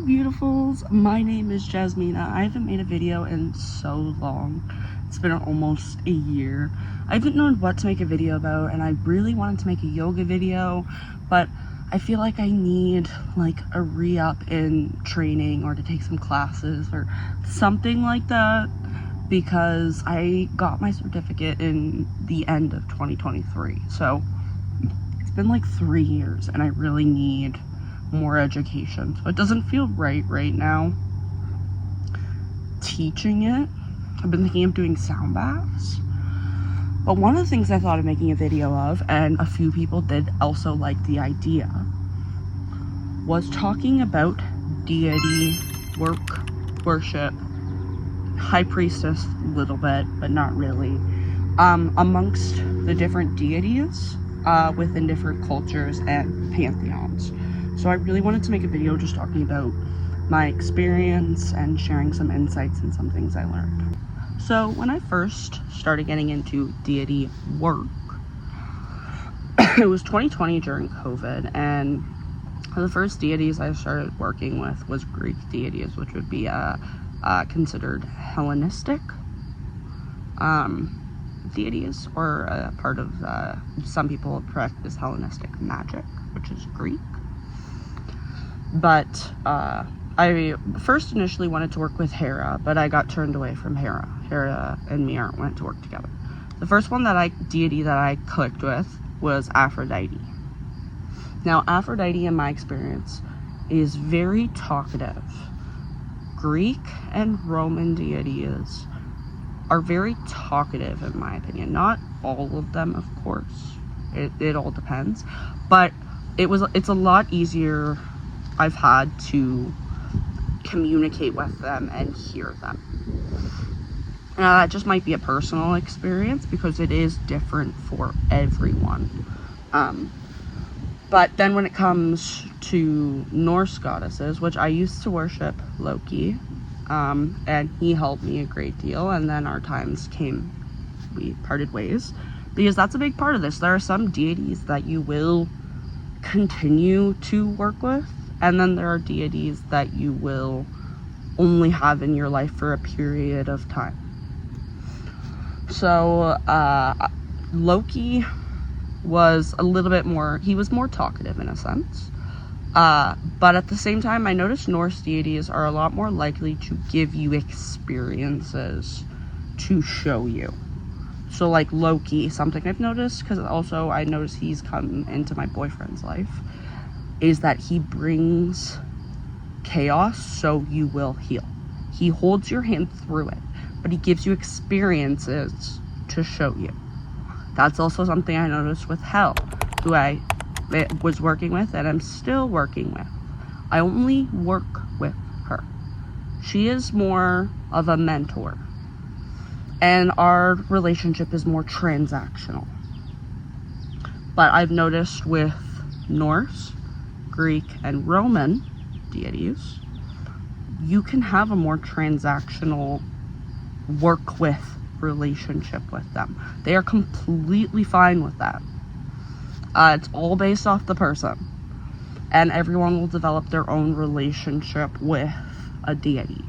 beautifuls, my name is Jasmina. I haven't made a video in so long. It's been almost a year. I haven't known what to make a video about, and I really wanted to make a yoga video, but I feel like I need like a re-up in training or to take some classes or something like that, because I got my certificate in the end of 2023. So it's been like 3 years and I really need more education. So it doesn't feel right now teaching it. I've been thinking of doing sound baths. But one of the things I thought of making a video of, and a few people did also like the idea, was talking about deity, worship, high priestess a little bit, but not really, amongst the different deities within different cultures and pantheons. So I really wanted to make a video just talking about my experience and sharing some insights and some things I learned. So when I first started getting into deity work, it was 2020 during COVID, and the first deities I started working with was Greek deities, which would be considered Hellenistic deities, or a part of some people practice Hellenistic magic, which is Greek. But I first initially wanted to work with Hera, but I got turned away from Hera. Hera and me aren't meant to work together. The first one deity that I clicked with was Aphrodite. Now, Aphrodite, in my experience, is very talkative. Greek and Roman deities are very talkative, in my opinion. Not all of them, of course. It all depends. But it's a lot easier. I've had to communicate with them and hear them. That just might be a personal experience because it is different for everyone. But then when it comes to Norse goddesses, which I used to worship Loki, and he helped me a great deal, and then our times came, we parted ways, because that's a big part of this. There are some deities that you will continue to work with, and then there are deities that you will only have in your life for a period of time. So Loki was a little bit more, he was more talkative in a sense. But at the same time, I noticed Norse deities are a lot more likely to give you experiences to show you. So like Loki, something I've noticed, because also I noticed he's come into my boyfriend's life, is that he brings chaos so you will heal. He holds your hand through it, but he gives you experiences to show you. That's also something I noticed with Hel, who I was working with and I'm still working with. I only work with her. She is more of a mentor, and our relationship is more transactional. But I've noticed with Norse, Greek, and Roman deities, you can have a more transactional work with relationship with them. They are completely fine with that. It's all based off the person, and everyone will develop their own relationship with a deity.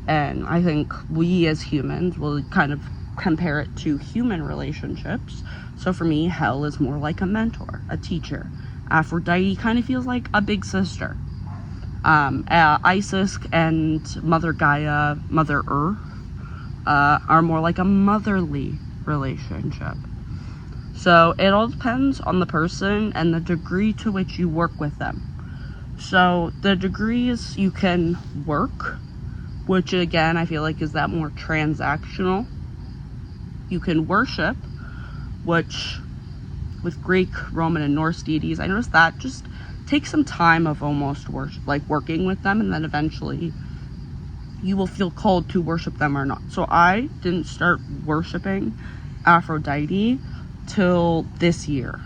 And I think we as humans will kind of compare it to human relationships. So for me, Hel is more like a mentor, a teacher. Aphrodite kind of feels like a big sister. Isis and Mother Gaia, Mother Earth, are more like a motherly relationship. So it all depends on the person and the degree to which you work with them. So the degrees you can work, which again I feel like is that more transactional. You can worship, which with Greek, Roman, and Norse deities, I noticed that just takes some time of almost working with them, and then eventually you will feel called to worship them or not. So I didn't start worshiping Aphrodite till this year,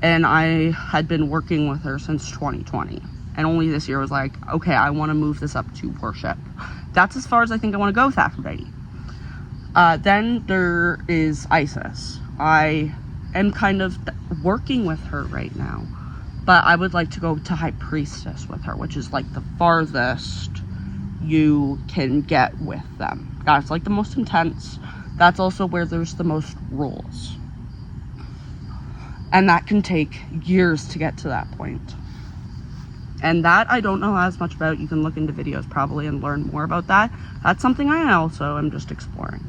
and I had been working with her since 2020, and only this year was like, okay, I want to move this up to worship. That's as far as I think I want to go with Aphrodite. Then there is Isis. I am kind of working with her right now, But I would like to go to High Priestess with her, which is like the farthest you can get with them. That's like the most intense. That's also where there's the most rules. And that can take years to get to that point. And that I don't know as much about. You can look into videos probably and learn more about that. That's something I also am just exploring.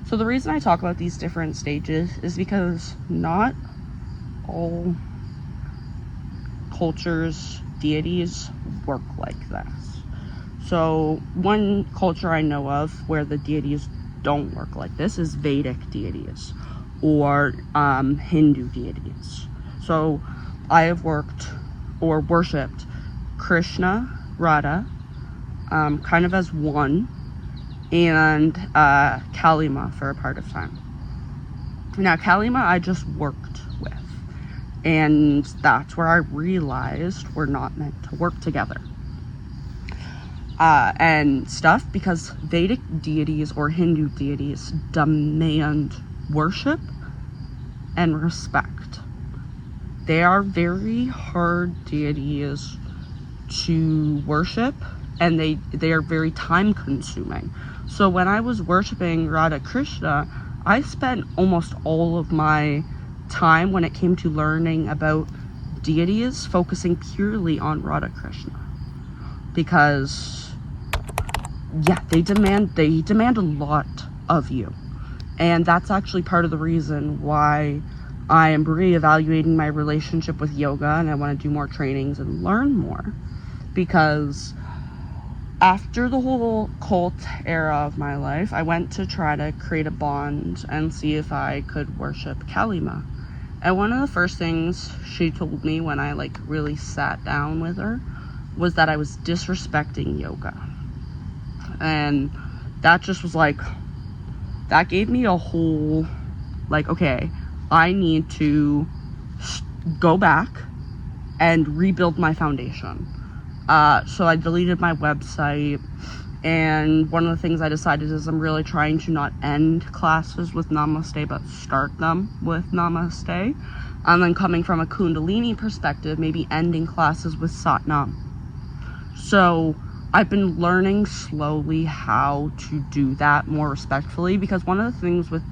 So the reason I talk about these different stages is because not all cultures, deities work like this. So one culture I know of where the deities don't work like this is Vedic deities or Hindu deities. So I have worked or worshipped Krishna, Radha, kind of as one, and Kalima for a part of time. Now Kalima I just worked with, and that's where I realized we're not meant to work together. And stuff, because Vedic deities or Hindu deities demand worship and respect. They are very hard deities to worship, and they are very time consuming. So when I was worshiping Radha Krishna, I spent almost all of my time when it came to learning about deities focusing purely on Radha Krishna, because yeah, they demand a lot of you. And that's actually part of the reason why I am reevaluating my relationship with yoga, and I want to do more trainings and learn more. Because after the whole cult era of my life, I went to try to create a bond and see if I could worship Kalima. And one of the first things she told me when I like really sat down with her was that I was disrespecting yoga. And that just was like, that gave me a whole, like, okay, I need to go back and rebuild my foundation. So I deleted my website, and one of the things I decided is I'm really trying to not end classes with Namaste, but start them with Namaste. And then coming from a Kundalini perspective, maybe ending classes with Satnam. So I've been learning slowly how to do that more respectfully, because one of the things with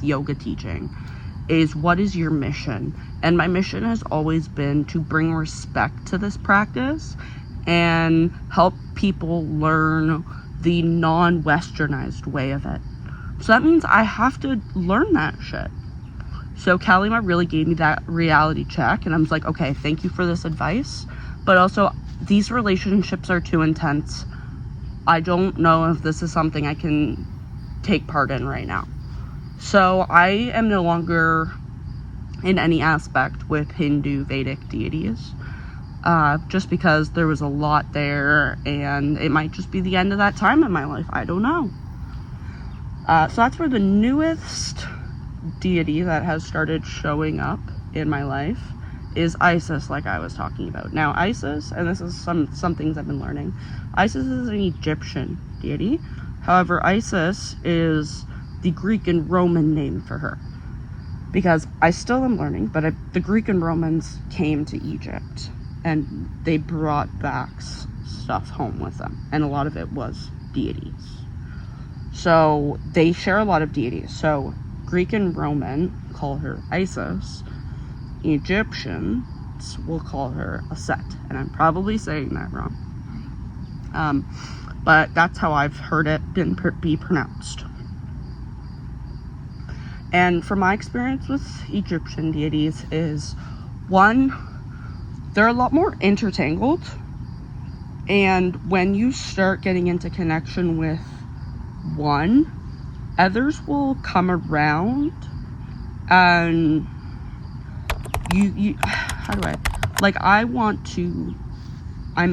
yoga teaching is, what is your mission? And my mission has always been to bring respect to this practice and help people learn the non-westernized way of it. So that means I have to learn that shit. So Kalima really gave me that reality check, and I was like, okay, thank you for this advice, but also these relationships are too intense. I don't know if this is something I can take part in right now. So I am no longer in any aspect with Hindu Vedic deities, just because there was a lot there, and it might just be the end of that time in my life. I don't know. So that's where the newest deity that has started showing up in my life is Isis, like I was talking about. Now Isis, and this is some things I've been learning, Isis is an Egyptian deity. However, Isis is the Greek and Roman name for her, because I still am learning, but the Greek and Romans came to Egypt and they brought back stuff home with them, and a lot of it was deities. So they share a lot of deities. So Greek and Roman call her Isis. Egyptians will call her Aset, and I'm probably saying that wrong. But that's how I've heard it be pronounced. And from my experience with Egyptian deities is, one, they're a lot more intertangled, and when you start getting into connection with one, others will come around, and you how do I, like, I'm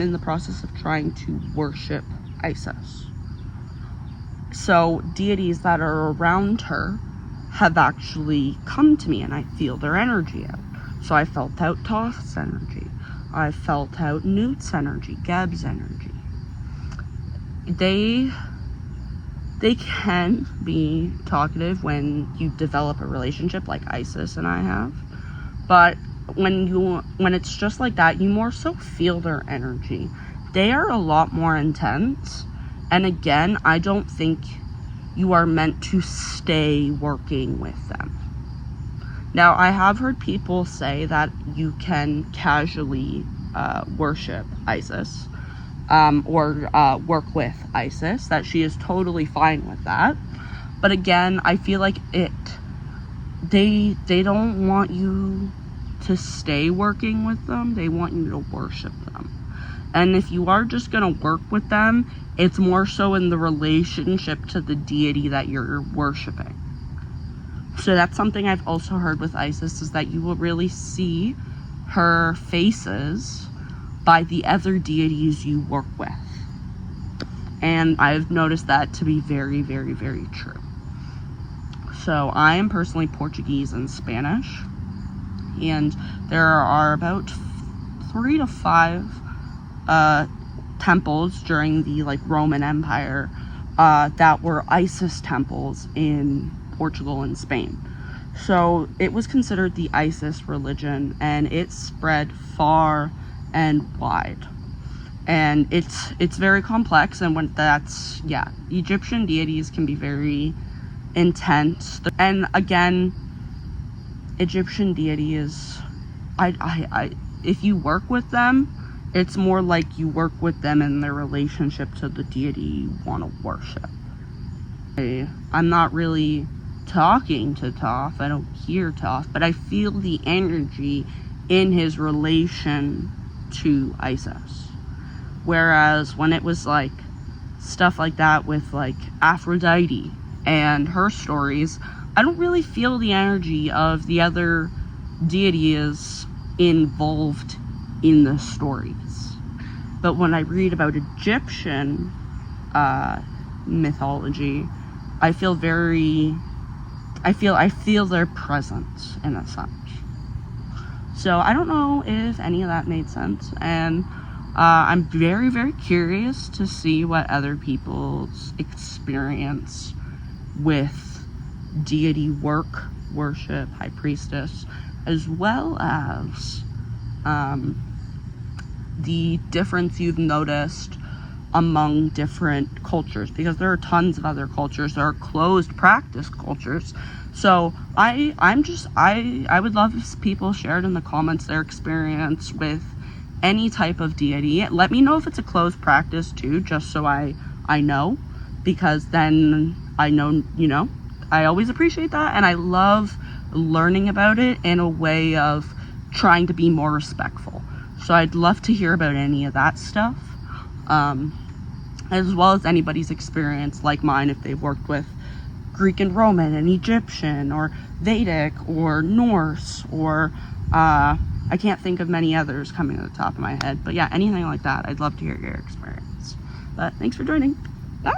in the process of trying to worship Isis. So deities that are around her have actually come to me, and I feel their energy out. So I felt out Thoth's energy. I felt out Newt's energy, Geb's energy. They can be talkative when you develop a relationship like Isis and I have, but when it's just like that, you more so feel their energy. They are a lot more intense, and again, I don't think you are meant to stay working with them. Now, I have heard people say that you can casually worship Isis, or work with Isis, that she is totally fine with that. But again, I feel like they don't want you to stay working with them. They want you to worship them. And if you are just going to work with them, it's more so in the relationship to the deity that you're worshiping. So that's something I've also heard with Isis, is that you will really see her faces by the other deities you work with. And I've noticed that to be very, very, very true. So I am personally Portuguese and Spanish, and there are about 3 to 5 temples during the Roman Empire that were Isis temples in Portugal and Spain. So it was considered the Isis religion, and it spread far and wide. And it's very complex, and Egyptian deities can be very intense. And again, Egyptian deities, if you work with them, it's more like you work with them in their relationship to the deity you want to worship. I'm not really talking to Toph, I don't hear Toph, but I feel the energy in his relation to Isis. Whereas when it was stuff like that with Aphrodite and her stories, I don't really feel the energy of the other deities involved in the stories. But when I read about Egyptian mythology, I feel their presence in a sense. So I don't know if any of that made sense, and I'm very, very curious to see what other people's experience with deity worship, high priestess, as well as the difference you've noticed among different cultures, because there are tons of other cultures. There are closed practice cultures. So I would love if people shared in the comments their experience with any type of deity. Let me know if it's a closed practice too, just so I know, because then I know, I always appreciate that, and I love learning about it in a way of trying to be more respectful. So I'd love to hear about any of that stuff, as well as anybody's experience like mine, if they've worked with Greek and Roman and Egyptian or Vedic or Norse, or I can't think of many others coming to the top of my head. But yeah, anything like that, I'd love to hear your experience. But thanks for joining. Bye!